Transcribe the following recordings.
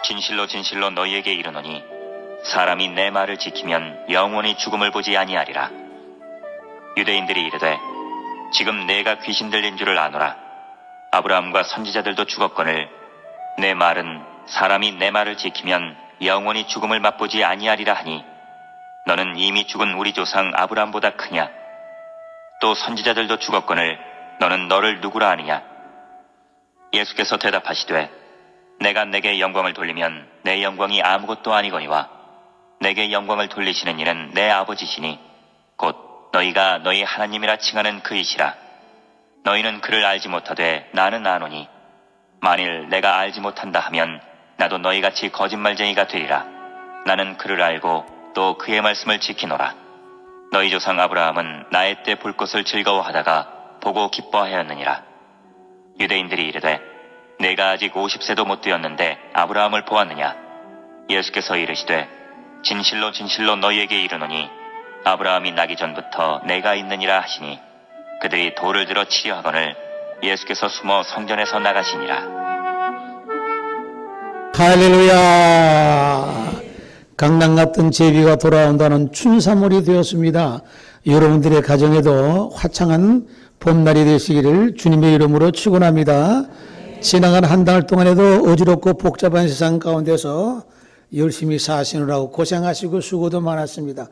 진실로 진실로 너희에게 이르노니 사람이 내 말을 지키면 영원히 죽음을 보지 아니하리라. 유대인들이 이르되 지금 내가 귀신 들린 줄을 아노라. 아브라함과 선지자들도 죽었거늘 내 말은 사람이 내 말을 지키면 영원히 죽음을 맛보지 아니하리라 하니 너는 이미 죽은 우리 조상 아브라함보다 크냐? 또 선지자들도 죽었거늘 너는 너를 누구라 하느냐? 예수께서 대답하시되 내가 내게 영광을 돌리면 내 영광이 아무것도 아니거니와 내게 영광을 돌리시는 이는 내 아버지시니 곧 너희가 너희 하나님이라 칭하는 그이시라. 너희는 그를 알지 못하되 나는 아노니 만일 내가 알지 못한다 하면 나도 너희같이 거짓말쟁이가 되리라. 나는 그를 알고 또 그의 말씀을 지키노라. 너희 조상 아브라함은 나의 때 볼 것을 즐거워하다가 보고 기뻐하였느니라. 유대인들이 이르되 내가 아직 50세도 못 되었는데 아브라함을 보았느냐? 예수께서 이르시되 진실로 진실로 너희에게 이르노니 아브라함이 나기 전부터 내가 있느니라 하시니 그들이 돌을 들어 치려 하거늘 예수께서 숨어 성전에서 나가시니라. 할렐루야. 강남 같은 제비가 돌아온다는 춘삼월이 되었습니다. 여러분들의 가정에도 화창한 봄날이 되시기를 주님의 이름으로 축원합니다. 지나간 한 달 동안에도 어지럽고 복잡한 세상 가운데서 열심히 사시느라고 고생하시고 수고도 많았습니다.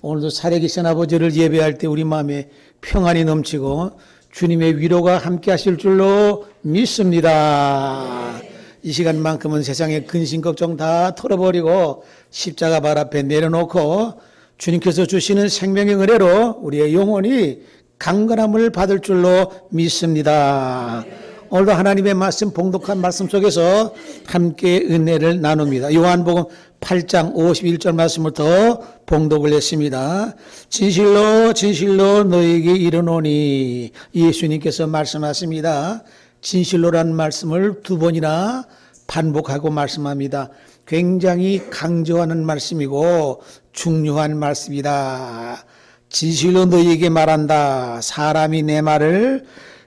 오늘도 살아계신 아버지를 예배할 때 우리 마음에 평안이 넘치고 주님의 위로가 함께 하실 줄로 믿습니다. 이 시간만큼은 세상의 근심 걱정 다 털어버리고 십자가 발 앞에 내려놓고 주님께서 주시는 생명의 은혜로 우리의 영혼이 강건함을 받을 줄로 믿습니다. 오늘도 하나님의 말씀, 봉독한 말씀 속에서 함께 은혜를 나눕니다. 요한복음 8장 51절 말씀부터 봉독을 했습니다. 진실로 진실로 너에게 이르노니, 예수님께서 말씀하십니다. 진실로라는 말씀을 두 번이나 반복하고 말씀합니다. 굉장히 강조하는 말씀이고 중요한 말씀이다. 진실로 너희에게 말한다. 사람이 내 말을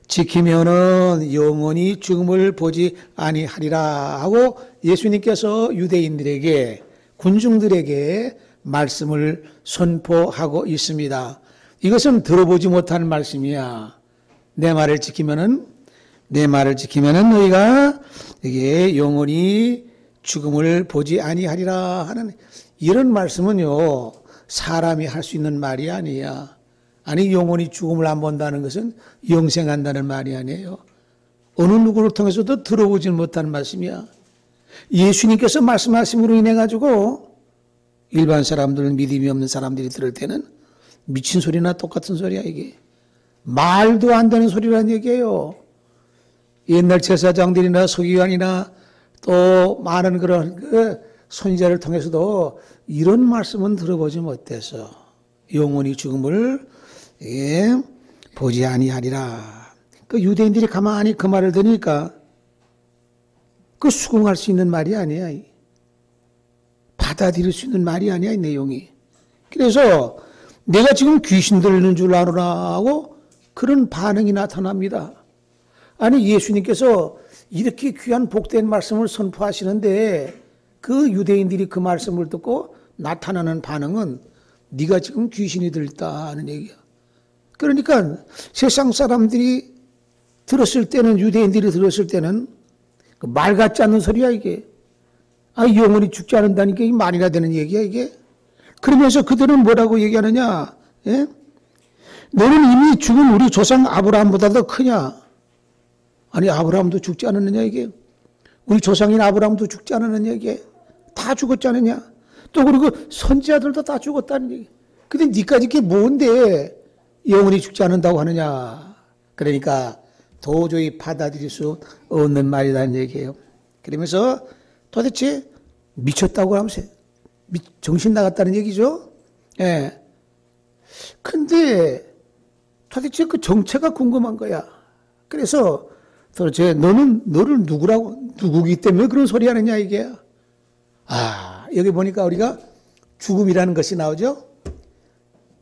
지키면은 영원히 죽음을 보지 아니하리라 하고 예수님께서 유대인들에게, 군중들에게 말씀을 선포하고 있습니다. 이것은 들어보지 못한 말씀이야. 내 말을 지키면은 너희가 이게 영원히 죽음을 보지 아니하리라 하는 이런 말씀은요, 사람이 할 수 있는 말이 아니야. 아니, 영원히 죽음을 안 본다는 것은 영생한다는 말이 아니에요. 어느 누구를 통해서도 들어보지 못한 말씀이야. 예수님께서 말씀하심으로 인해 가지고 일반 사람들, 믿음이 없는 사람들이 들을 때는 미친 소리나 똑같은 소리야. 이게 말도 안 되는 소리란 얘기예요. 옛날 제사장들이나 서기관이나 또 많은 그런 선지자를 통해서도 이런 말씀은 들어보지 못해서 영원히 죽음을 보지 아니하리라. 그 유대인들이 가만히 그 말을 들으니까 그 수긍할 수 있는 말이 아니야. 받아들일 수 있는 말이 아니야, 이 내용이. 그래서 내가 지금 귀신 들리는 줄 아노라 하고 그런 반응이 나타납니다. 아니, 예수님께서 이렇게 귀한 복된 말씀을 선포하시는데 그 유대인들이 그 말씀을 듣고 나타나는 반응은 네가 지금 귀신이 들렸다 하는 얘기야. 그러니까 세상 사람들이 들었을 때는, 유대인들이 들었을 때는 말 같지 않는 소리야 이게. 영원히 죽지 않는다니까 이 말이나 되는 얘기야 이게. 그러면서 그들은 뭐라고 얘기하느냐, 예? 너는 이미 죽은 우리 조상 아브라함보다 더 크냐? 아니, 아브라함도 죽지 않았느냐 이게. 우리 조상인 아브라함도 죽지 않았느냐 이게. 다 죽었지 않느냐. 또 그리고 선지자들도 다 죽었다는 얘기. 근데 니까지 이게 뭔데 영원히 죽지 않는다고 하느냐. 그러니까 도저히 받아들일 수 없는 말이라는 얘기예요. 그러면서 도대체 미쳤다고 하면서 정신 나갔다는 얘기죠. 예. 근데 도대체 그 정체가 궁금한 거야. 그래서 도대체 너는 너를 누구기 때문에 그런 소리 하느냐 이게. 여기 보니까 우리가 죽음이라는 것이 나오죠.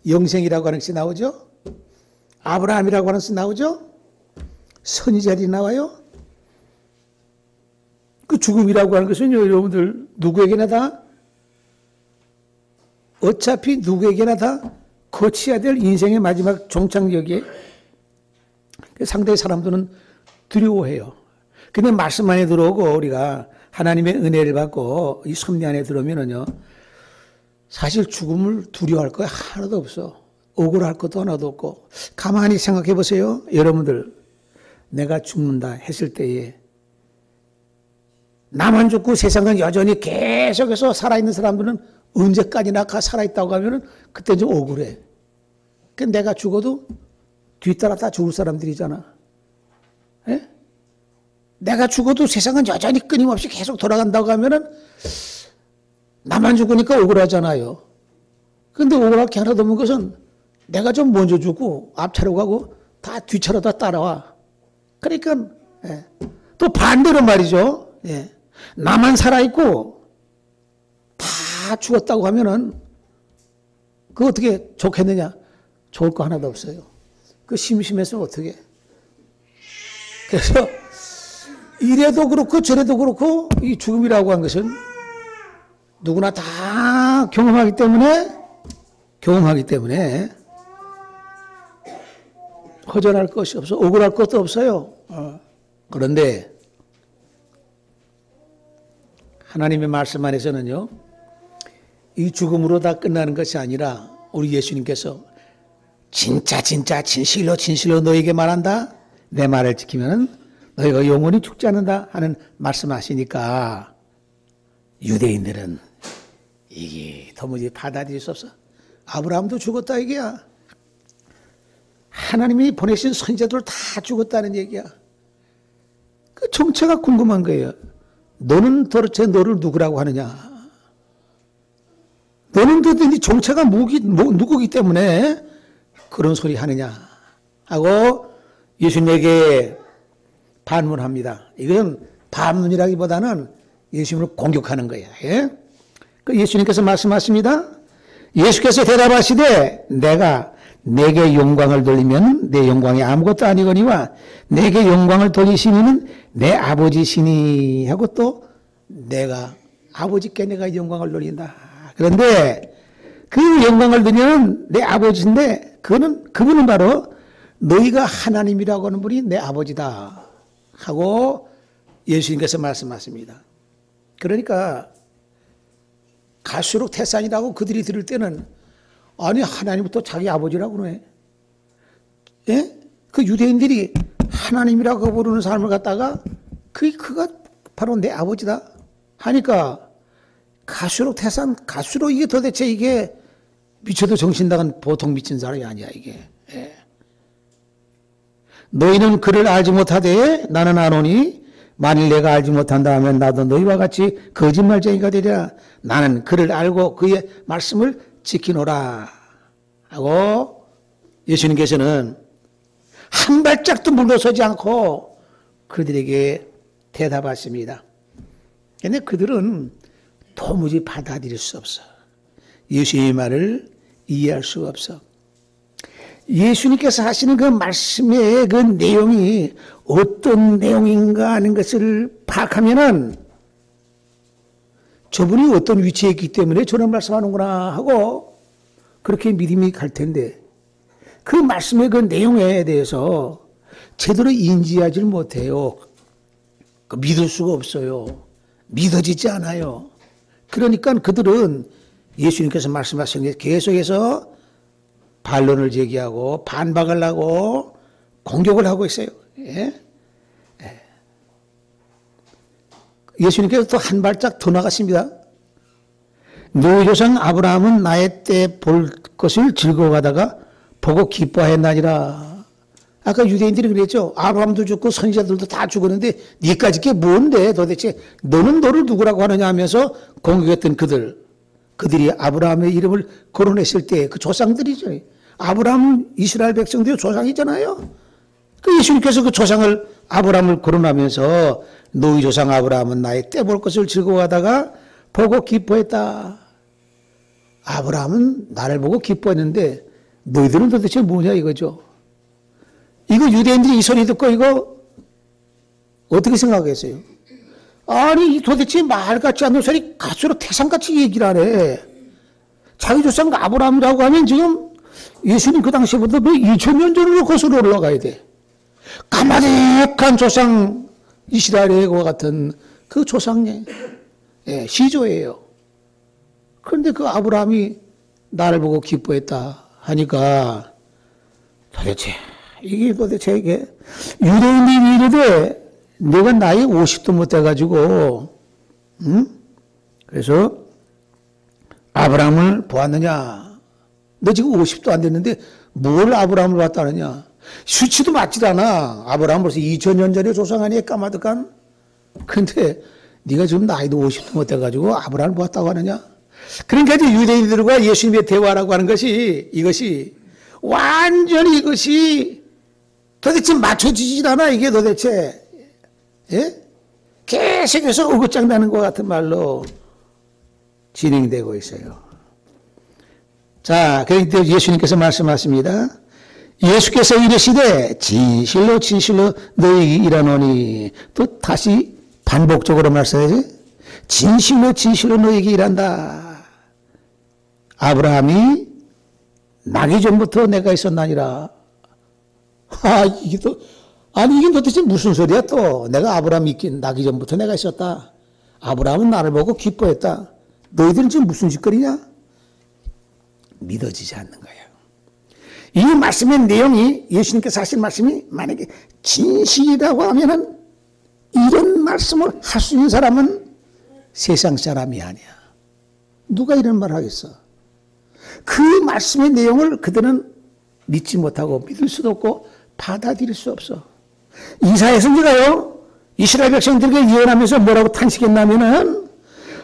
영생이라고 하는 것이 나오죠. 아브라함이라고 하는 것이 나오죠. 선지자들이 나와요. 그 죽음이라고 하는 것은요, 여러분들, 누구에게나 다, 어차피 누구에게나 다 거쳐야 될 인생의 마지막 종착역에 상대의 사람들은 두려워해요. 근데 말씀 안에 들어오고 우리가 하나님의 은혜를 받고 이 섭리 안에 들어오면은요, 사실 죽음을 두려워할 거 하나도 없어. 억울할 것도 하나도 없고. 가만히 생각해 보세요. 여러분들, 내가 죽는다 했을 때에 나만 죽고 세상은 여전히 계속해서 살아있는 사람들은 언제까지나 살아있다고 하면은 그때 좀 억울해. 그 내가 죽어도 뒤따라 다 죽을 사람들이잖아. 예? 내가 죽어도 세상은 여전히 끊임없이 계속 돌아간다고 하면은 나만 죽으니까 억울하잖아요. 근데 억울할 게 하나도 없는 것은 내가 좀 먼저 죽고 앞차로 가고 다 뒤차로 다 따라와. 그러니까 예. 또 반대로 말이죠. 예. 나만 살아있고 다 죽었다고 하면은 그거 어떻게 좋겠느냐? 좋을 거 하나도 없어요. 그 심심해서 어떻게? 그래서 이래도 그렇고 저래도 그렇고 이 죽음이라고 한 것은 누구나 다 경험하기 때문에 허전할 것이 없어, 억울할 것도 없어요. 그런데 하나님의 말씀 안에서는요, 이 죽음으로 다 끝나는 것이 아니라 우리 예수님께서 진짜 진실로 너에게 말한다. 내 말을 지키면 너희가 영원히 죽지 않는다 하는 말씀하시니까 유대인들은 이게 도무지 받아들일 수 없어. 아브라함도 죽었다 얘기야. 하나님이 보내신 선지자들 다 죽었다는 얘기야. 그 정체가 궁금한 거예요. 너는 도대체 너를 누구라고 하느냐? 너는 도대체 정체가 누구기 때문에 그런 소리 하느냐? 하고 예수님에게 반문합니다. 이건 반문이라기보다는 예수님을 공격하는 거예요. 예? 그 예수님께서 말씀하십니다. 예수께서 대답하시되 내가 내게 영광을 돌리면 내 영광이 아무것도 아니거니와 내게 영광을 돌리시는 내 아버지시니 하고 또 내가 아버지께 내가 영광을 돌린다. 그런데 그 영광을 돌리는 내 아버지인데 그분은 바로 너희가 하나님이라고 하는 분이 내 아버지다 하고 예수님께서 말씀하십니다. 그러니까 갈수록 태산이라고 그들이 들을 때는 아니 하나님부터 자기 아버지라고 그러네. 예? 그 유대인들이 하나님이라고 부르는 사람을 갖다가 그가 바로 내 아버지다 하니까 갈수록 이게 도대체 이게 미쳐도 정신 나간 보통 미친 사람이 아니야 이게. 예. 너희는 그를 알지 못하되 나는 아노니 만일 내가 알지 못한다 하면 나도 너희와 같이 거짓말쟁이가 되리라. 나는 그를 알고 그의 말씀을 지키노라 하고 예수님께서는 한 발짝도 물러서지 않고 그들에게 대답하십니다. 그런데 그들은 도무지 받아들일 수 없어. 예수님의 말을 이해할 수가 없어. 예수님께서 하시는 그 말씀의 그 내용이 어떤 내용인가 하는 것을 파악하면은 저분이 어떤 위치에 있기 때문에 저런 말씀하는구나 하고 그렇게 믿음이 갈 텐데 그 말씀의 그 내용에 대해서 제대로 인지하지 못해요. 믿을 수가 없어요. 믿어지지 않아요. 그러니까 그들은 예수님께서 말씀하신 게 계속해서 반론을 제기하고 반박을 하고 공격을 하고 있어요. 예? 예수님께서 또 한 발짝 더 나갔습니다. 너희 조상 아브라함은 나의 때 볼 것을 즐거워하다가 보고 기뻐했나니라. 아까 유대인들이 그랬죠. 아브라함도 죽고 선지자들도 다 죽었는데 니까지 게 뭔데 도대체 너는 너를 누구라고 하느냐 하면서 공격했던 그들이 아브라함의 이름을 거론했을 때 그 조상들이죠. 아브라함은 이스라엘 백성들의 조상이잖아요. 그 예수님께서 그 조상을 아브라함을 거론하면서 너희 조상 아브라함은 나의 때 볼 것을 즐거워하다가 보고 기뻐했다. 아브라함은 나를 보고 기뻐했는데 너희들은 도대체 뭐냐 이거죠. 이거 유대인들이 이 소리 듣고 이거 어떻게 생각했어요? 아니 도대체 말 같지 않는 소리 가수로 태산같이 얘기를 하네. 자기 조상 아브라함이라고 하면 지금 예수님 그 당시보다 2000년 전으로 거슬러 올라가야 돼. 까마득한 조상 이스라엘과 같은 그 조상의 시조예요. 그런데 그 아브라함이 나를 보고 기뻐했다 하니까 도대체 이게 유대인들이 이르되 내가 나이 50도 못 돼가지고 그래서 아브라함을 보았느냐. 너 지금 50도 안 됐는데 뭘 아브라함을 봤다느냐. 수치도 맞질 않아. 아브라함 벌써 2000년 전에 조상 아니야 까마득한. 근데 네가 지금 나이도 50도 못 돼가지고 아브라함을 보았다고 하느냐. 그러니까 이제 유대인들과 예수님의 대화라고 하는 것이 이것이 완전히 이것이 도대체 맞춰지질 않아. 이게 도대체 계속해서 어긋장나는 것 같은 말로 진행되고 있어요. 자, 그런데 예수님께서 말씀하십니다. 예수께서 이르시되 진실로 진실로 너희에게 이르노니. 또 다시 반복적으로 말씀하지. 진실로 진실로 너희에게 이란다. 아브라함이 나기 전부터 내가 있었나니라. 이게 도대체 무슨 소리야 또. 내가 아브라함 나기 전부터 내가 있었다. 아브라함은 나를 보고 기뻐했다. 너희들은 지금 무슨 짓거리냐? 믿어지지 않는 거예요. 이 말씀의 내용이 예수님께서 하신 말씀이 만약에 진실이라고 하면은 이런 말씀을 할 수 있는 사람은 세상 사람이 아니야. 누가 이런 말을 하겠어? 그 말씀의 내용을 그들은 믿지 못하고 믿을 수도 없고 받아들일 수 없어. 이사야 선지자가요 이스라엘 백성들에게 예언하면서 뭐라고 탄식했냐면은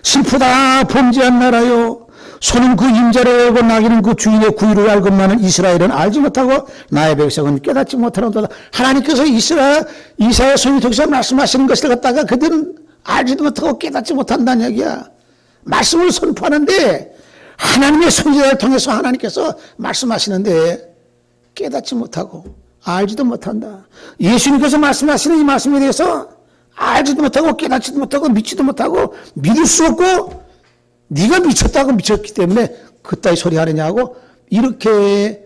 슬프다 범죄한 나라요 소는 그 임자를 알고 나귀는 그 주인의 구유를 알고만은 이스라엘은 알지 못하고 나의 백성은 깨닫지 못하는도다. 하나님께서 이사야 선지자 통해서 말씀하시는 것을 갖다가 그들은 알지도 못하고 깨닫지 못한다는 얘기야. 말씀을 선포하는데 하나님의 선지자를 통해서 하나님께서 말씀하시는데 깨닫지 못하고 알지도 못한다. 예수님께서 말씀하시는 이 말씀에 대해서 알지도 못하고 깨닫지도 못하고 믿지도 못하고 믿을 수 없고 네가 미쳤다고 미쳤기 때문에 그따위 소리 하느냐고 이렇게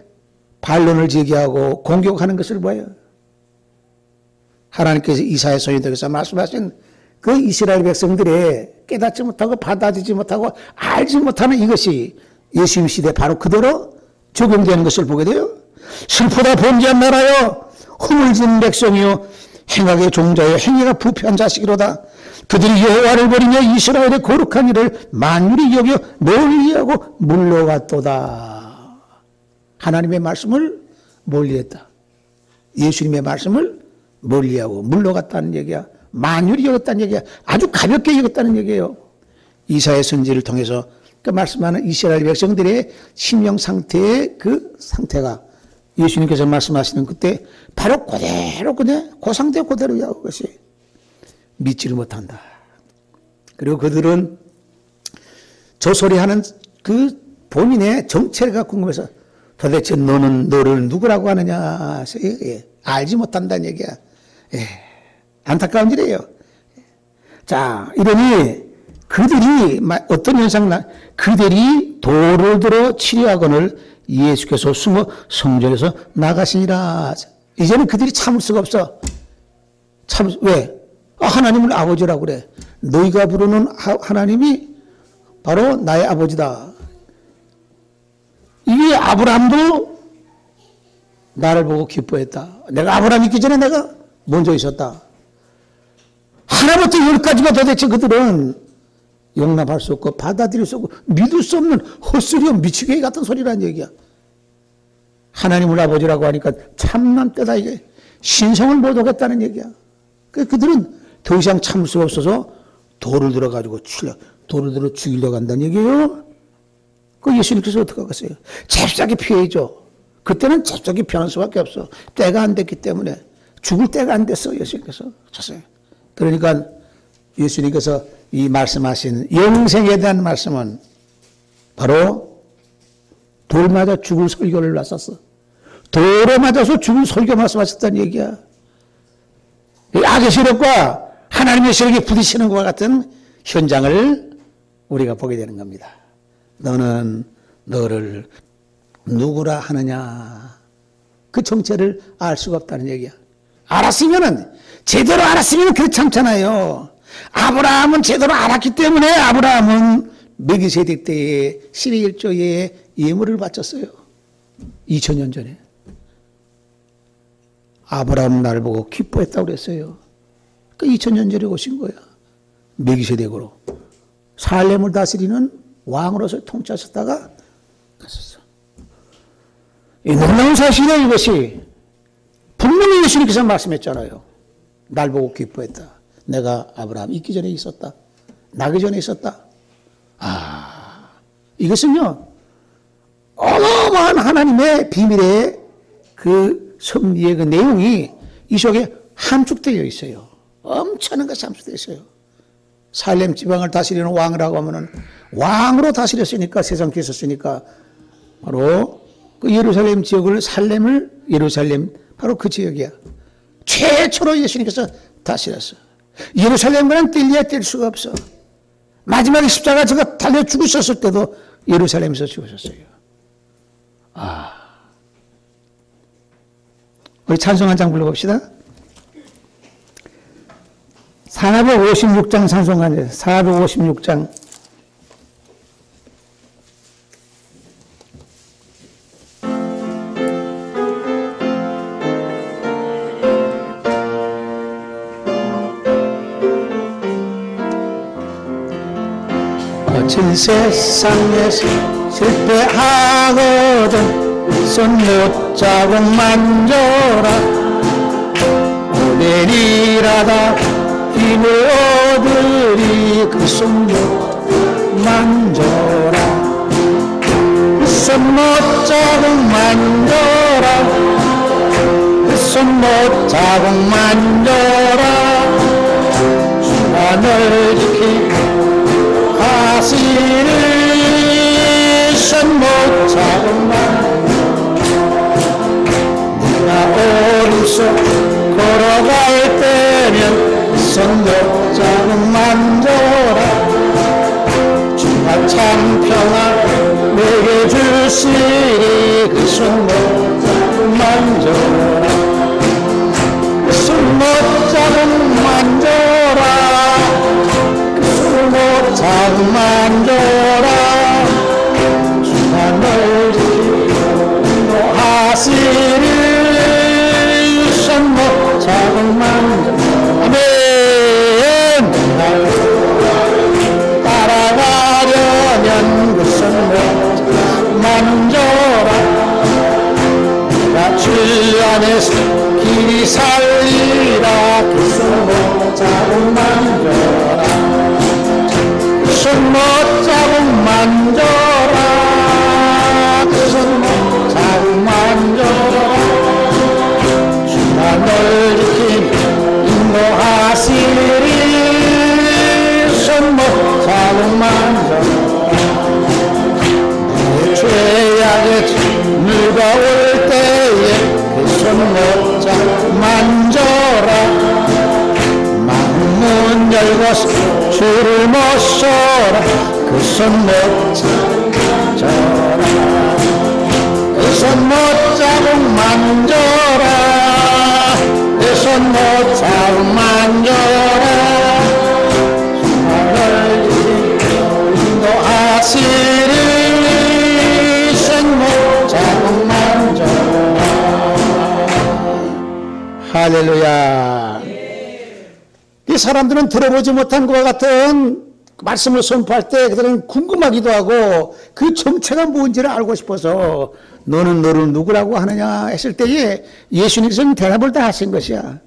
반론을 제기하고 공격하는 것을 보여요. 하나님께서 이사야 선지자에서 말씀하신 그 이스라엘 백성들의 깨닫지 못하고 받아들이지 못하고 알지 못하는 이것이 예수님 시대 바로 그대로 적용되는 것을 보게 돼요. 슬프다 범죄한 나라여 허물진 백성이요 행악의 종자여 행위가 부패한 자식이로다. 그들이 여호와를 버리며 이스라엘의 거룩한 일을 만유리 여겨 멀리하고 물러갔도다. 하나님의 말씀을 멀리했다. 예수님의 말씀을 멀리하고 물러갔다는 얘기야. 만유리 여겼다는 얘기야. 아주 가볍게 여겼다는 얘기예요. 이사야 선지를 통해서 그 말씀하는 이스라엘 백성들의 심령 상태의 그 상태가 예수님께서 말씀하시는 그때 바로 그대로 그냥 그 상태 그대로야. 그것이 믿지를 못한다. 그리고 그들은 저 소리하는 그 본인의 정체가 궁금해서 도대체 너를 누구라고 하느냐. 알지 못한다는 얘기야. 안타까운 일이에요. 자, 이러니 그들이 어떤 현상을 그들이 돌을 들어 치료하거늘 예수께서 숨어 성전에서 나가시니라. 이제는 그들이 참을 수가 없어. 왜? 하나님을 아버지라고 그래. 너희가 부르는 하나님이 바로 나의 아버지다. 이게 아브라함도 나를 보고 기뻐했다. 내가 아브라함 있기 전에 내가 먼저 있었다. 하나부터 열까지가 도대체 그들은 용납할 수 없고 받아들일 수 없고 믿을 수 없는 헛소리와 미치게 같은 소리란 얘기야. 하나님을 아버지라고 하니까 참남 때다 이게. 신성을 못 오겠다는 얘기야. 그들은 더 이상 참을 수가 없어서 돌을 들어가지고 돌을 들어 죽이려고 한다는 얘기예요. 그 예수님께서 어떻게 하겠어요? 잽싸게 피해야죠. 그때는 잽싸게 피할 수밖에 없어. 때가 안 됐기 때문에. 죽을 때가 안 됐어. 예수님께서 쳤어요. 그러니까 예수님께서 이 말씀하신 영생에 대한 말씀은 바로 돌 맞아 죽을 설교를 하셨어. 돌에 맞아서 죽을 설교 말씀하셨다는 얘기야. 악의 세력과 하나님의 세력에 부딪히는 것과 같은 현장을 우리가 보게 되는 겁니다. 너는 너를 누구라 하느냐. 그 정체를 알 수가 없다는 얘기야. 제대로 알았으면 그렇잖아요. 아브라함은 제대로 알았기 때문에 아브라함은 멜기세덱 때에 12일조에 예물을 바쳤어요. 2000년 전에. 아브라함은 나를 보고 기뻐했다고 그랬어요. 그 2000년 전에 오신 거야. 멜기세덱으로. 살렘을 다스리는 왕으로서 통치하셨다가 갔었어. 이 놀라운 사실이에요, 이것이. 분명히 예수님께서 말씀했잖아요. 날 보고 기뻐했다. 내가 아브라함 있기 전에 있었다. 나기 전에 있었다. 이것은요, 어마어마한 하나님의 비밀의 그 섭리의 그 내용이 이 속에 함축되어 있어요. 엄청난 것이 함축되어 있어요. 살렘 지방을 다스리는 왕이라고 하면은 왕으로 다스렸으니까, 세상 계셨으니까, 바로 그 예루살렘 지역을, 예루살렘, 바로 그 지역이야. 최초로 예수님께서 다스렸어. 예루살렘과는 뗄 수가 없어. 마지막에 십자가 제가 달려 죽으셨을 때도 예루살렘에서 죽으셨어요. 우리 찬송 한 장 불러봅시다. 456장 찬송가인데 456장. 거친 세상에서 실패하거든 손 못 잡고 만져라. 오랜 일하다 힘을 얻으리 그 손 못 만져라. 그 손 못 잡고 만져라. 그 손 못 잡고 만져라. 주가 널 지키고 하시는 손 못 잡고 네가 오른손 걸어갈 때면 손 못 잡고 만져라. 주가 참 평안 내게 주시리 그 손 못 잡고 만져라. 그 손 못 잡고 만져라. 자꾸 만져라. 주가 널 지키고 인도하시리 손 못 자꾸 만져라. 아멘. 따라가려면 그 손 못 만져라. 내가 주 안에서 길이 살리라. 그 손 못 자꾸 만져라. 손 못 잡고 만져라. 그 손 못 잡고 만져라. 주가 널 지키며 인도하시리 손 못 잡고 만져라. 내 죄악의 무거울 때에 그 손 못 잡고 만져라. 문 열고서 주를 모셔라. 그 손 못 잡아라. 그 손 못 잡고 만져라. 그 손 못 잡고 만져라. 주를 인도하시리 손 못 잡고 만져라. 할렐루야. 이 사람들은 들어보지 못한 것과 같은 말씀을 선포할 때 그들은 궁금하기도 하고 그 정체가 뭔지를 알고 싶어서 너는 너를 누구라고 하느냐 했을 때에 예수님께서는 대답을 다 하신 것이야.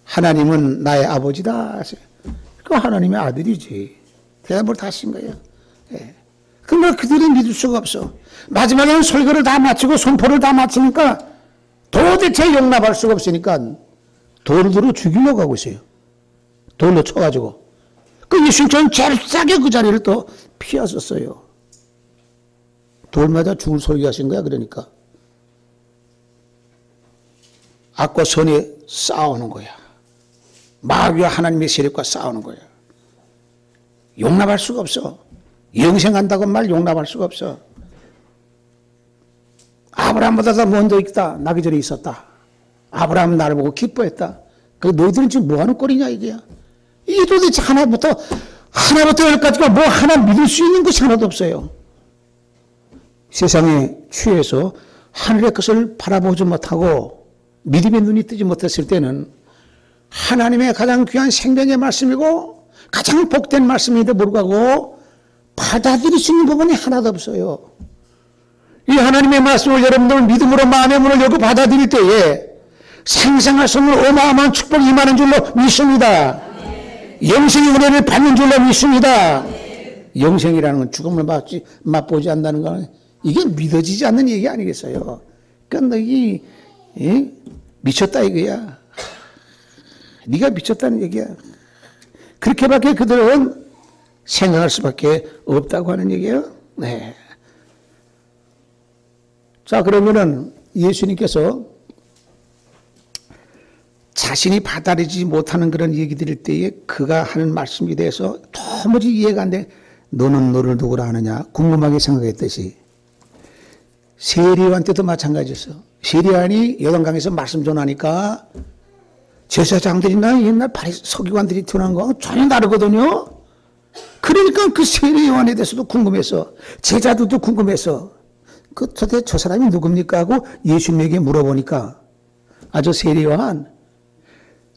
하나님은 나의 아버지다. 그 하나님의 아들이지. 대답을 다 하신 거예요. 예. 그러나 그들이 믿을 수가 없어. 마지막에는 설교를 다 마치고 선포를 다 마치니까 도대체 용납할 수가 없으니까 돌로 죽이려고 하고 있어요. 돌로 쳐가지고. 그 예수님처럼 잽싸게 그 자리를 또 피하셨어요. 돌 맞아 죽을 소리하신 거야, 그러니까. 악과 선이 싸우는 거야. 마귀와 하나님의 세력과 싸우는 거예요. 용납할 수가 없어. 영생한다고 말 용납할 수가 없어. 아브라함보다 더 먼저 있다. 나기 전에 있었다. 아브라함은 나를 보고 기뻐했다. 그 너희들은 지금 뭐 하는 꼴이냐 이게야. 이게 도대체 하나부터 열까지가 뭐 하나 믿을 수 있는 것이 하나도 없어요. 세상에 취해서 하늘의 것을 바라보지 못하고 믿음의 눈이 뜨지 못했을 때는 하나님의 가장 귀한 생명의 말씀이고 가장 복된 말씀인데 불구하고 받아들일 수 있는 부분이 하나도 없어요. 이 하나님의 말씀을 여러분들 믿음으로 마음의 문을 열고 받아들일 때에 상상할 수 없는 어마어마한 축복이 임하는 줄로 믿습니다. 영생의 은혜를 받는 줄로 믿습니다. 영생이라는 건 죽음을 맛보지 않는다는 건 이게 믿어지지 않는 얘기 아니겠어요? 그러니까 너희 미쳤다 이거야. 네가 미쳤다는 얘기야. 그렇게밖에 그들은 생각할 수밖에 없다고 하는 얘기예요. 네. 자, 그러면은 예수님께서 자신이 받아들이지 못하는 그런 얘기 들을 때에 그가 하는 말씀에 대해서 도무지 이해가 안 돼. 너는 너를 누구라 하느냐? 궁금하게 생각했듯이 세리요한 때도 마찬가지였어. 세리요한이 요단강에서 말씀 전하니까 제사장들이나 옛날 서기관들이 전한 거하고 전혀 다르거든요. 그러니까 그 세리요한에 대해서도 궁금해서 제자들도 궁금해서 도대체 저 사람이 누굽니까 하고 예수님에게 물어보니까 저 세리요한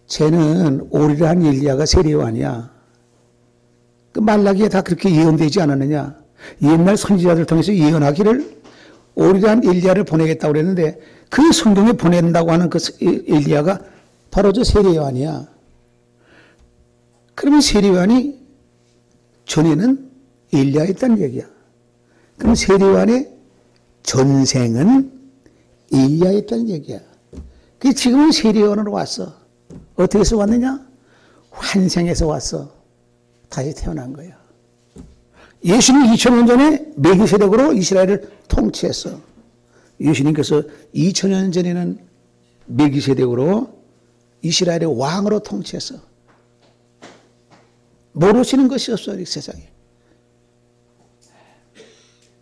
쟤는 오리라는 엘리야가 세리요한이야. 그 말라기에 다 그렇게 예언되지 않았느냐. 옛날 선지자들 통해서 예언하기를 오리라는 엘리야를 보내겠다고 그랬는데 그 성경에 보낸다고 하는 그 엘리야가 바로 저 세리요한이야. 그러면 세리요한이 전에는 엘리야였다는 얘기야. 그럼 세리요한의 전생은 엘리야였다는 얘기야. 그 지금은 세리요한으로 왔어. 어떻게 해서 왔느냐? 환생해서 왔어. 다시 태어난 거야. 예수님 2000년 전에 멜기세덱으로 이스라엘을 통치했어. 예수님께서 2000년 전에는 멜기세덱으로 이스라엘의 왕으로 통치했어. 모르시는 것이 없어, 이 세상에.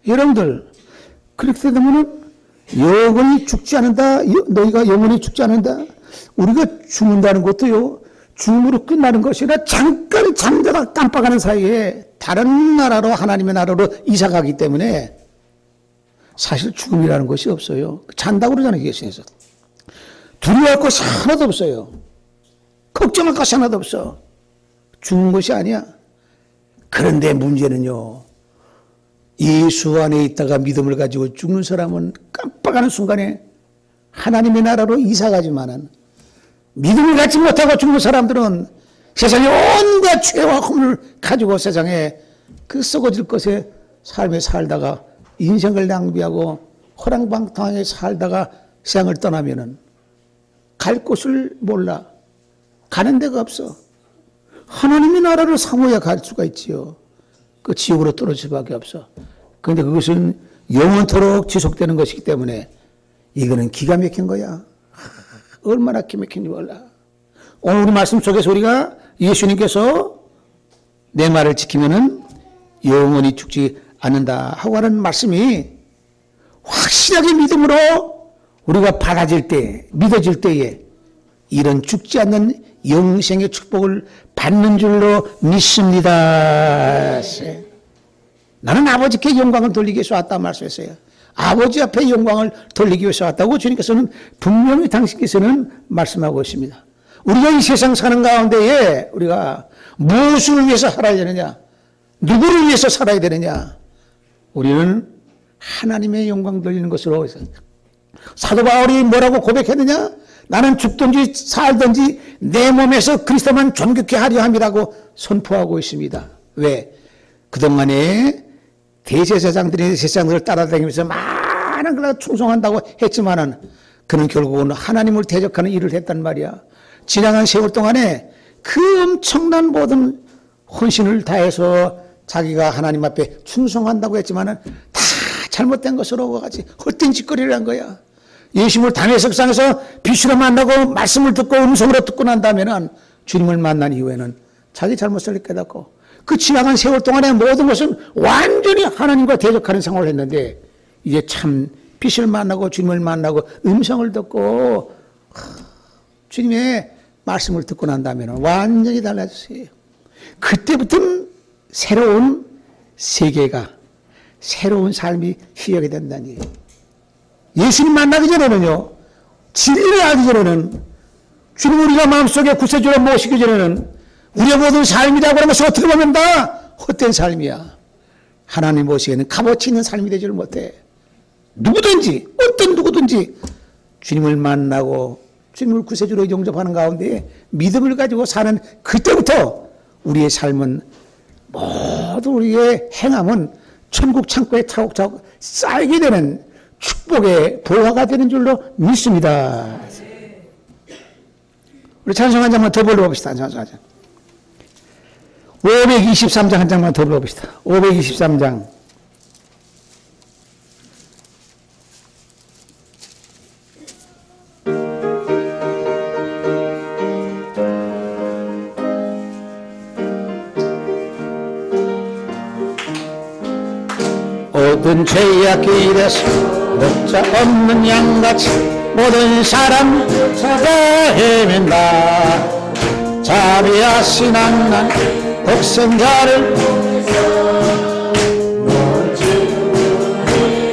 여러분들, 그렇게 되면 영원히 죽지 않는다. 너희가 영원히 죽지 않는다. 우리가 죽는다는 것도요, 죽음으로 끝나는 것이 아니라 잠깐 잠자다 깜빡하는 사이에 다른 나라로 하나님의 나라로 이사가기 때문에 사실 죽음이라는 것이 없어요. 잔다고 그러잖아요, 예수님께서. 두려워할 것이 하나도 없어요. 걱정할 것이 하나도 없어. 죽는 것이 아니야. 그런데 문제는요, 예수 안에 있다가 믿음을 가지고 죽는 사람은 깜빡하는 순간에 하나님의 나라로 이사가지만은 믿음을 갖지 못하고 죽는 사람들은 세상에 온갖 죄와 허물을 가지고 세상에 그 썩어질 것에 삶에 살다가 인생을 낭비하고 허랑방탕하게 살다가 세상을 떠나면은 갈 곳을 몰라. 가는 데가 없어. 하나님의 나라를 사모해야 갈 수가 있지요. 그 지옥으로 떨어질 수밖에 없어. 그런데 그것은 영원토록 지속되는 것이기 때문에 이거는 기가 막힌 거야. 얼마나 기가 막힌지 몰라. 오늘 우리 말씀 속에서 우리가 예수님께서 내 말을 지키면은 영원히 죽지 않는다 하고 하는 말씀이 확실하게 믿음으로 우리가 받아질 때, 믿어질 때에 이런 죽지 않는 영생의 축복을 받는 줄로 믿습니다. 나는 아버지께 영광을 돌리기 위해서 왔다 말씀했어요. 아버지 앞에 영광을 돌리기 위해서 왔다고 주님께서는 분명히 당신께서는 말씀하고 있습니다. 우리가 이 세상 사는 가운데에 우리가 무엇을 위해서 살아야 되느냐? 누구를 위해서 살아야 되느냐? 우리는 하나님의 영광 돌리는 것으로 사도 바울이 뭐라고 고백했느냐? 나는 죽든지 살든지 내 몸에서 그리스도만 존귀케 하려 함이라고 선포하고 있습니다. 왜? 그동안에 대제사장들이 세상을 따라다니면서 많은 걸 충성한다고 했지만은 그는 결국은 하나님을 대적하는 일을 했단 말이야. 지나간 세월 동안에 그 엄청난 모든 헌신을 다해서 자기가 하나님 앞에 충성한다고 했지만은 다 잘못된 것으로 같이 헛된 짓거리를 한 거야. 예수님을 담에석상에서 비추로 만나고 말씀을 듣고 음성으로 듣고 난 다음에는 주님을 만난 이후에는 자기 잘못을 깨닫고 그 지나간 세월 동안의 모든 것은 완전히 하나님과 대적하는 생활을 했는데 이제 참 빛을 만나고 주님을 만나고 음성을 듣고 주님의 말씀을 듣고 난 다음에는 완전히 달라졌어요. 그때부터는 새로운 세계가 새로운 삶이 시작이 된다니. 예수님 만나기 전에는요, 진리를 알기 전에는 주님 우리가 마음속에 구세주로 모시기 전에는 우리의 모든 삶이라고 하는 것은 어떻게 보면 다 헛된 삶이야. 하나님 모시기에는 값어치 있는 삶이 되지를 못해. 누구든지 어떤 누구든지 주님을 만나고 주님을 구세주로 영접하는 가운데 믿음을 가지고 사는 그때부터 우리의 삶은 모두 우리의 행함은 천국 창고에 차곡차곡 쌓이게 되는 축복의 보화가 되는 줄로 믿습니다. 우리 찬송 한 장만 더 불러봅시다. 찬송 한 장. 523장 한 장만 더 불러봅시다. 523장. 모든 죄악길에서 목자 없는 양같이 모든 사람 찾아 헤맨다. 자비하신 하나님 독생자를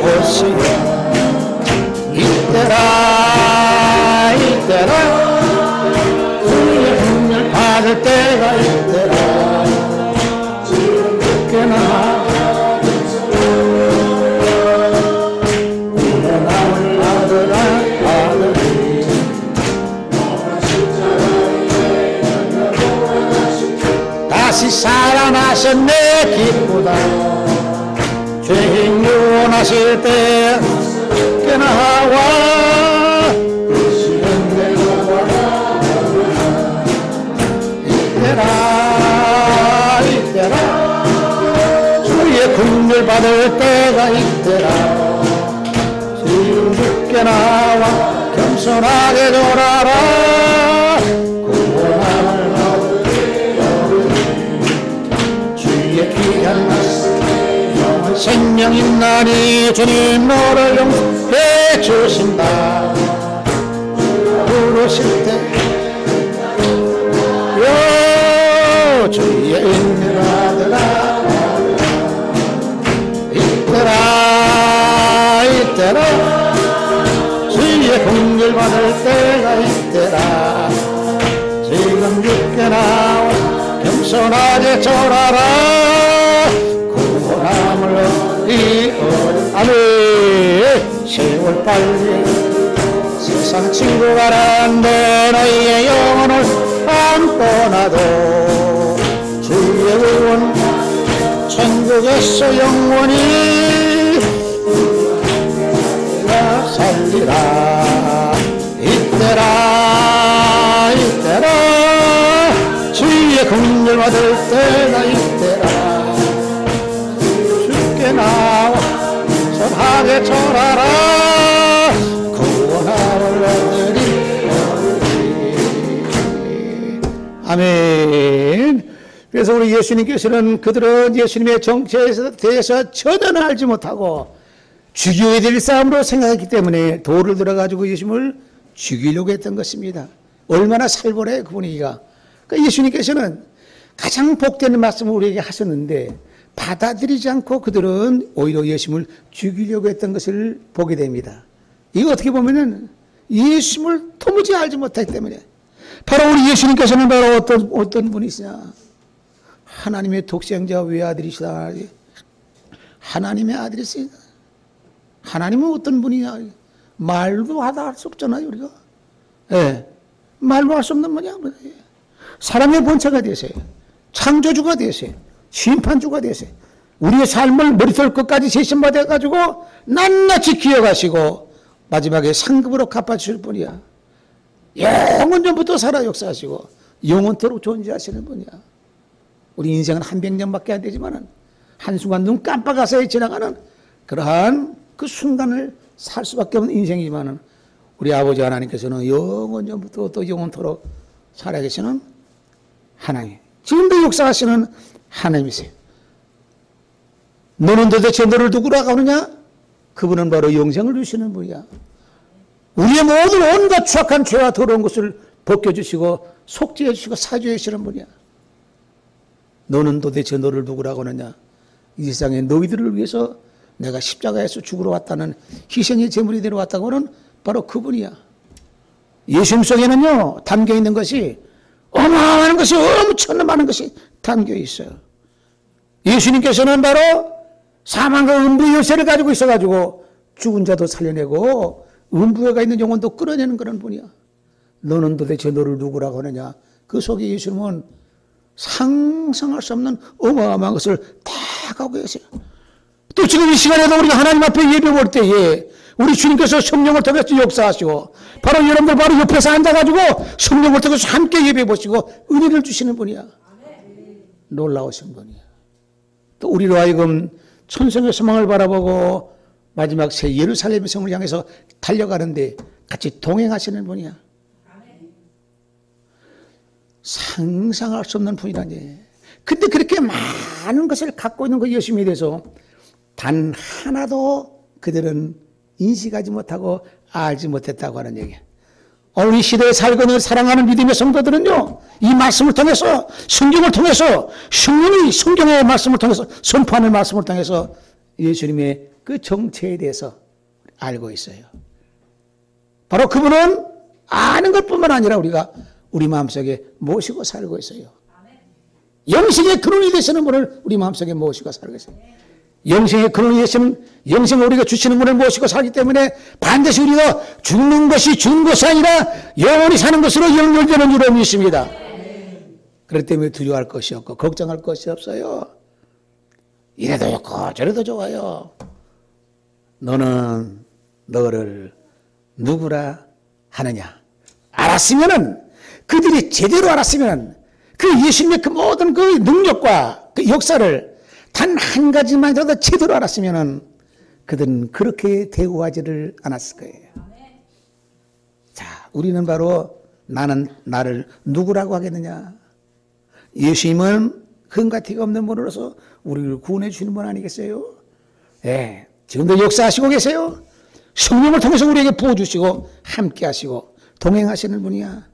보시고 이때라 주의 은혜를 받을 때가 이때라. 꽤나 다시 살아나셨네 기쁘다. 죄인 유언하실 때 꽤나 와 이때라 주의 긍휼 받을 때가 이때라. 지금 죽게 나와 겸손하게 돌아라. 구원함을 귀한 영원 생명 있나니 주님 너를 용서해 주신다. 부르실 때 주의 은혜를 받으라. 이때라 주의 긍휼 받을 때가 이때라. 지금 죽게 나와 겸손하게 절하라. 구원함을 얻으리. 아멘. 세월 빨리 세상 친구가 난데 너희의 영혼을 안 떠나도 주의 의원 천국에서 영원히 살리라. 이때라 주의 긍휼 받을 때가 이때라. 주께 나와 선하게 절하라. 구원함을 얻으리. 아멘. 그래서 우리 예수님께서는 그들은 예수님의 정체에 대해서 전혀 알지 못하고 죽여야 될 싸움으로 생각했기 때문에 돌을 들어가지고 예수님을 죽이려고 했던 것입니다. 얼마나 살벌해요 그 분위기가. 그러니까 예수님께서는 가장 복되는 말씀을 우리에게 하셨는데 받아들이지 않고 그들은 오히려 예수님을 죽이려고 했던 것을 보게 됩니다. 이거 어떻게 보면은 예수님을 도무지 알지 못하기 때문에. 바로 우리 예수님께서는 바로 어떤 분이시냐. 하나님의 독생자 외아들이시다. 하나님의 아들이시다. 하나님은 어떤 분이냐. 말도 하다 할 수 없잖아요 우리가. 예, 말로 할 수 없는 분이야. 사람의 본체가 되세요. 창조주가 되세요. 심판주가 되세요. 우리의 삶을 머리털 끝까지 세심받아가지고 낱낱이 기억하시고 마지막에 상급으로 갚아주실 분이야. 영원전부터 살아 역사하시고 영원토록 존재하시는 분이야. 우리 인생은 한 백년밖에 안 되지만은 한순간 눈 깜빡아서 지나가는 그러한 그 순간을 살 수밖에 없는 인생이지만은 우리 아버지 하나님께서는 영원전부터 또 영원토록 살아계시는 하나님. 지금도 역사하시는 하나님이세요. 너는 도대체 너를 누구라고 하느냐? 그분은 바로 영생을 주시는 분이야. 우리의 모든 온갖 추악한 죄와 더러운 것을 벗겨주시고 속죄해 주시고 사죄해 주시는 분이야. 너는 도대체 너를 누구라고 하느냐? 이 세상에 너희들을 위해서 내가 십자가에서 죽으러 왔다는 희생의 제물이 되어왔다고 하는 바로 그분이야. 예수님 속에는요 담겨있는 것이 어마어마한 것이 엄청난 많은 것이 담겨 있어요. 예수님께서는 바로 사망과 음부의 열쇠를 가지고 있어가지고 죽은 자도 살려내고 음부에가 있는 영혼도 끌어내는 그런 분이야. 너는 도대체 너를 누구라고 하느냐? 그 속에 예수님은 상상할 수 없는 어마어마한 것을 다 갖고 계세요. 또 지금 이 시간에도 우리가 하나님 앞에 예배 볼 때에 우리 주님께서 성령을 통해서 역사하시고 바로 여러분들 바로 옆에서 앉아가지고 성령을 통해서 함께 예배 보시고 은혜를 주시는 분이야. 놀라우신 분이야. 또 우리로 하여금 천성의 소망을 바라보고 마지막 새 예루살렘의 성을 향해서 달려가는데 같이 동행하시는 분이야. 상상할 수 없는 분이라니. 근데 그렇게 많은 것을 갖고 있는 그 예수님에 대해서 단 하나도 그들은 인식하지 못하고 알지 못했다고 하는 얘기야. 오늘 이 시대에 살고 있는 사랑하는 믿음의 성도들은요, 이 말씀을 통해서, 성경을 통해서, 성령이 성경의 말씀을 통해서, 선포하는 말씀을 통해서 예수님의 그 정체에 대해서 알고 있어요. 바로 그분은 아는 것뿐만 아니라 우리가 우리 마음속에 모시고 살고 있어요. 영생의 근원이 되시는 분을 우리 마음속에 모시고 살고 있어요. 영생의 근원이 되시는, 영생을 우리가 주시는 분을 모시고 살기 때문에 반드시 우리가 죽는 것이 아니라 영원히 사는 것으로 연결되는 줄로 믿습니다. 그렇기 때문에 두려워할 것이 없고 걱정할 것이 없어요. 이래도 좋고 저래도 좋아요. 너는 너를 누구라 하느냐? 알았으면은, 그들이 제대로 알았으면 그 예수님의 그 모든 그 능력과 그 역사를 단 한 가지만이라도 제대로 알았으면은 그들은 그렇게 대우하지를 않았을 거예요. 자, 우리는 바로 나는 나를 누구라고 하겠느냐? 예수님은 흠과 티가 없는 분으로서 우리를 구원해 주시는 분 아니겠어요? 예, 지금도 역사하시고 계세요. 성령을 통해서 우리에게 부어주시고 함께 하시고 동행하시는 분이야.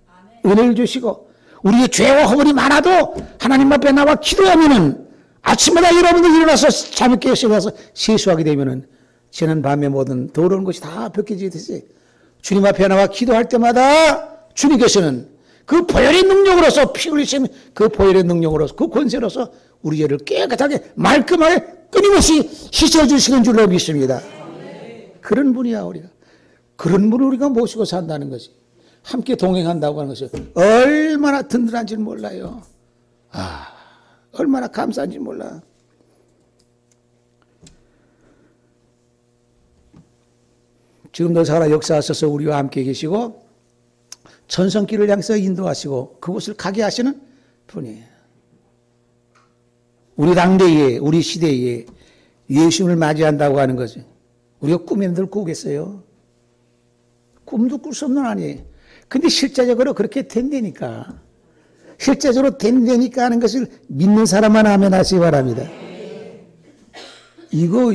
은혜를 주시고 우리의 죄와 허물이 많아도 하나님 앞에 나와 기도하면은 아침마다 여러분들 일어나서 잠을 깨어서 일어나서 세수하게 되면은 지난 밤에 모든 더러운 것이 다 벗겨지듯이 주님 앞에 나와 기도할 때마다 주님께서는 그 보혈의 능력으로서, 피 흘리신 그 보혈의 능력으로서, 그 권세로서 우리 죄를 깨끗하게 말끔하게 끊임없이 씻어주시는 줄로 믿습니다. 그런 분이야. 우리가 그런 분을 우리가 모시고 산다는 것이, 함께 동행한다고 하는 것이 얼마나 든든한지 몰라요. 얼마나 감사한지 몰라. 지금도 살아 역사하셔서 우리와 함께 계시고 전성길을 향해서 인도하시고 그곳을 가게 하시는 분이에요. 우리 당대에, 우리 시대에 예수님을 맞이한다고 하는 거죠. 우리가 꿈에들 꾸겠어요? 꿈도 꿀 수 없는 아니에요. 근데 실제적으로 그렇게 된다니까. 실제적으로 된다니까 하는 것을 믿는 사람만 하면 하시기 바랍니다. 이거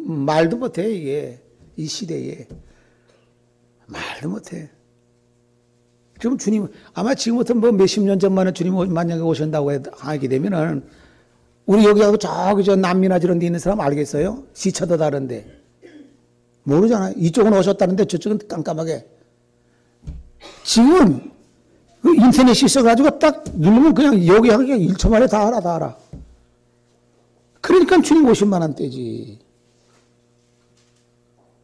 말도 못해, 이게. 이 시대에. 말도 못해. 지금 주님, 아마 지금부터 뭐 몇십 년 전만에 주님 만약에 오신다고 하게 되면은, 우리 여기하고 저기 저 남미나 저런 데 있는 사람 알겠어요? 시차도 다른데. 모르잖아요. 이쪽은 오셨다는데 저쪽은 깜깜하게. 지금 그 인터넷이 있어가지고 딱 누르면 그냥 여기 하기가 1초 만에 다 알아, 다 알아. 그러니까 주님 오신 만한 때지.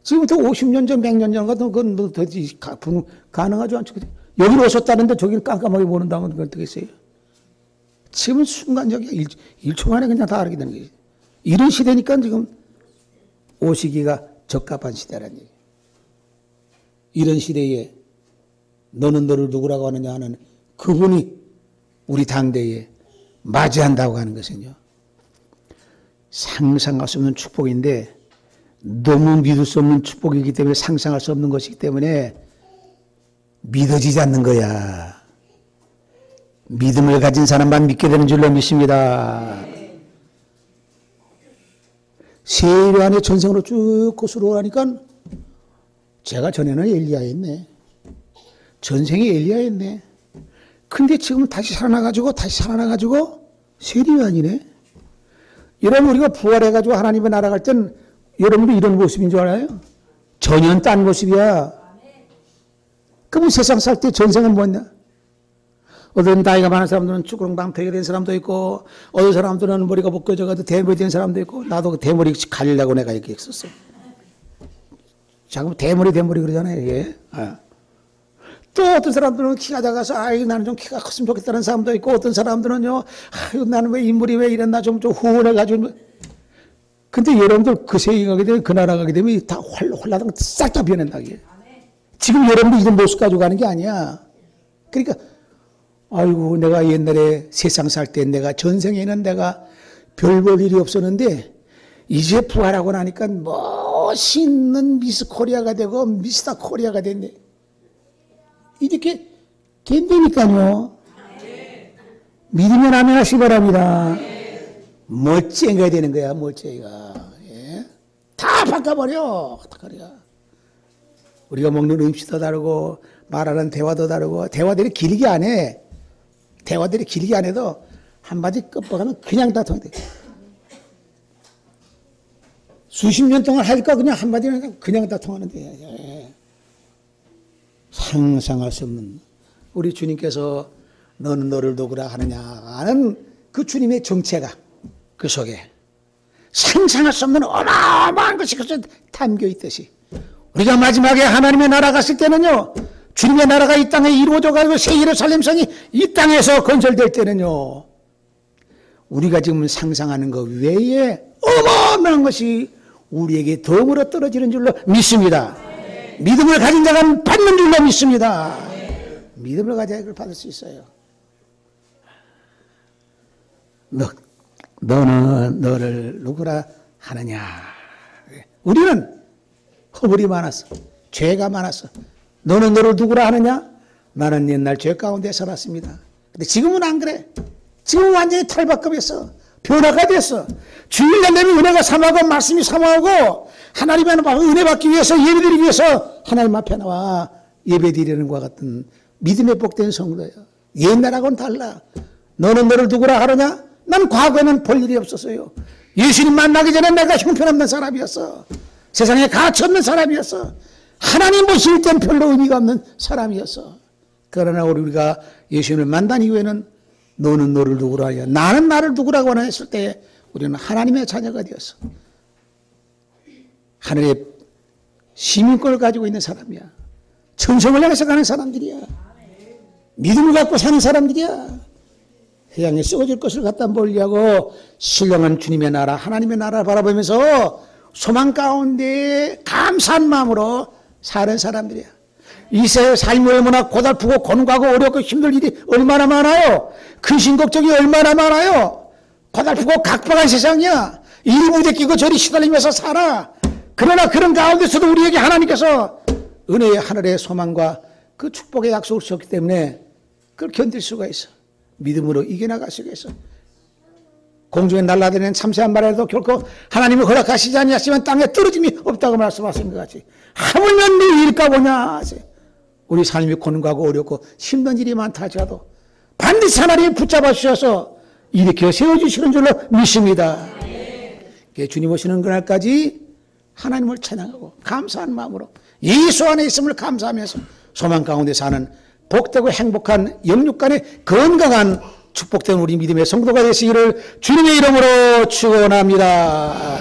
지금부터 50년 전, 100년 전 같은 건 되지 가능하지 않죠. 여기로 오셨다는데 저기는 깜깜하게 모른다면 그건 되겠어요. 지금은 순간적이야. 1초 만에 그냥 다 알게 되는 거지. 이런 시대니까 지금 오시기가 적합한 시대라는 얘기. 이런 시대에 너는 너를 누구라고 하느냐 하는 그분이 우리 당대에 맞이한다고 하는 것은요, 상상할 수 없는 축복인데 너무 믿을 수 없는 축복이기 때문에, 상상할 수 없는 것이기 때문에 믿어지지 않는 거야. 믿음을 가진 사람만 믿게 되는 줄로 믿습니다. 세례 안에 전생으로 쭉 거슬러 가니까 제가 전에는 엘리야였네. 전생이 엘리야였네. 근데 지금 다시 살아나가지고 세례요한이네. 여러분 우리가 부활해가지고 하나님의 나라 갈 땐 여러분도 이런 모습인 줄 알아요? 전혀 딴 모습이야. 그럼 세상 살 때 전생은 뭐냐? 어떤 나이가 많은 사람들은 쭈그렁방패가 된 사람도 있고, 어떤 사람들은 머리가 벗겨져가지고 대머리 된 사람도 있고, 나도 그 대머리 가리려고 내가 이렇게 했었어. 자꾸 대머리 그러잖아요, 이게. 또 어떤 사람들은 키가 작아서, 나는 좀 키가 컸으면 좋겠다는 사람도 있고, 어떤 사람들은요, 나는 왜 인물이 왜 이랬나 좀 후원해가지고. 근데 여러분들 그 세계 가게 되면, 그 나라 가게 되면 다 홀라당 싹 다 변한다, 이게. 지금 여러분들 이런 모습 가지고 가는 게 아니야. 그러니까, 아이고, 내가 옛날에 세상 살 때 내가 전생에는 내가 별 볼 일이 없었는데, 이제 부활하고 나니까 멋있는 미스 코리아가 되고 미스터 코리아가 됐네. 이렇게 된다니까요. 믿으면 아멘 하시기 바랍니다. 멋쟁이가 되는 거야, 멋쟁이가. 예? 다 바꿔버려. 우리가 먹는 음식도 다르고, 말하는 대화도 다르고, 대화들이 길게 안 해. 대화들이 길게 안 해도 한마디 끝박하면 그냥 다 통해. 수십 년 동안 하니까 그냥 한마디는 그냥 다 통하는데. 예. 상상할 수 없는 우리 주님께서 너는 너를 누구라 하느냐 하는 그 주님의 정체가 그 속에 상상할 수 없는 어마어마한 것이 그것에 담겨 있듯이 우리가 마지막에 하나님의 나라 갔을 때는요, 주님의 나라가 이 땅에 이루어져 가지고 새 예루살렘 성이 이 땅에서 건설될 때는요, 우리가 지금 상상하는 것 외에 어마어마한 것이 우리에게 덤으로 떨어지는 줄로 믿습니다. 믿음을 가진 자가 받는 줄로 믿습니다. 믿음을 가져야 이걸 받을 수 있어요. 너는 너를 누구라 하느냐. 우리는 허물이 많았어. 죄가 많았어. 너는 너를 누구라 하느냐? 나는 옛날 죄 가운데 살았습니다. 근데 지금은 안 그래. 지금은 완전히 탈바꿈했어. 변화가 됐어. 주일날 되면 은혜가 삼하고 말씀이 삼하고 하나님의 은혜 받기 위해서 예배드리기 위해서 하나님 앞에 나와 예배드리는 것과 같은 믿음의 복된 성도예요. 옛날하고는 달라. 너는 너를 누구라 하느냐? 난 과거에는 볼 일이 없었어요. 예수님 만나기 전에 내가 형편없는 사람이었어. 세상에 가치 없는 사람이었어. 하나님 모실 땐 별로 의미가 없는 사람이었어. 그러나 우리가 예수님을 만난 이후에는 너는 너를 누구라 하냐, 나는 나를 누구라고 했을 때 우리는 하나님의 자녀가 되었어. 하늘의 시민권을 가지고 있는 사람이야. 천성을 향해서 가는 사람들이야. 믿음을 갖고 사는 사람들이야. 세상에 썩어질 것을 갖다 멀리하고 신령한 주님의 나라, 하나님의 나라를 바라보면서 소망 가운데 감사한 마음으로 사는 사람들이야. 이 세상 삶이 얼마나 고달프고 고능하고 어렵고 힘들 일이 얼마나 많아요. 근심 걱정이 얼마나 많아요. 고달프고 각박한 세상이야. 이리 무대 끼고 저리 시달리면서 살아. 그러나 그런 가운데서도 우리에게 하나님께서 은혜의 하늘의 소망과 그 축복의 약속을 주셨기 때문에 그걸 견딜 수가 있어. 믿음으로 이겨나갈 수가 있어. 공중에 날아다니는 참새 한 마리라도 결코 하나님이 허락하시지 아니하시면 땅에 떨어짐이 없다고 말씀하신 것 같이 하물며 네 일까 보냐. 우리 삶이 고능하고 어렵고 힘든 일이 많다 하더라도 반드시 하나님이 붙잡아 주셔서 일으켜 세워주시는 줄로 믿습니다. 주님 오시는 그날까지 하나님을 찬양하고 감사한 마음으로 예수 안에 있음을 감사하면서 소망 가운데 사는 복되고 행복한 영육간의 건강한 축복된 우리 믿음의 성도가 되시기를 주님의 이름으로 축원합니다.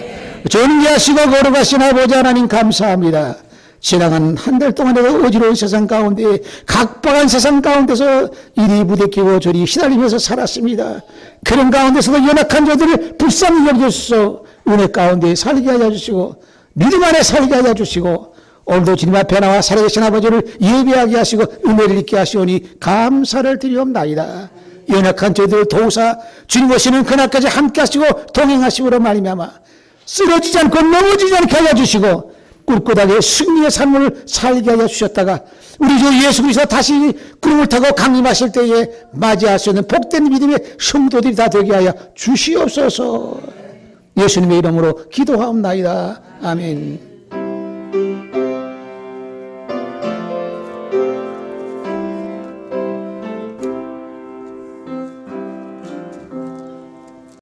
존귀하시고 거룩하신 아버지 하나님 감사합니다. 지나간 한 달 동안에도 어지러운 세상 가운데 각박한 세상 가운데서 이리 부대끼고 저리 시달리면서 살았습니다. 그런 가운데서도 연약한 자들을 불쌍히 여겨주셔서 은혜 가운데 살게 하여 주시고 믿음 안에 살게 하여 주시고 오늘도 주님 앞에 나와 살아계신 아버지를 예배하게 하시고 은혜를 있게 하시오니 감사를 드리옵나이다. 연약한 저희들 도우사 주님 오시는 그날까지 함께 하시고 동행하시고로 말미암아 쓰러지지 않고 넘어지지 않게 하여 주시고 꿋꿋하게 승리의 삶을 살게 하여 주셨다가 우리 주 예수 그리스도 다시 구름을 타고 강림하실 때에 맞이할 수 있는 복된 믿음의 성도들이 다 되게 하여 주시옵소서. 예수님의 이름으로 기도하옵나이다. 아멘.